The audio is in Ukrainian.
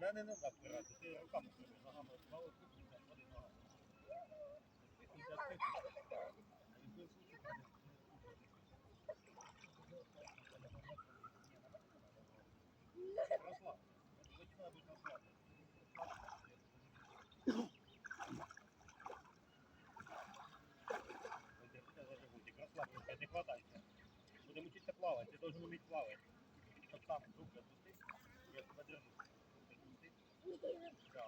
Та не треба впиратися, ти руками собі, ногами склали, води ногами. Розслабся. Починає бути розслаблено. Расслабься, не хватайся. Будем учиться плавать, ты должен уметь плавать. Чтоб там руки отпусти, я тебя держу. Руки отпусти. Да.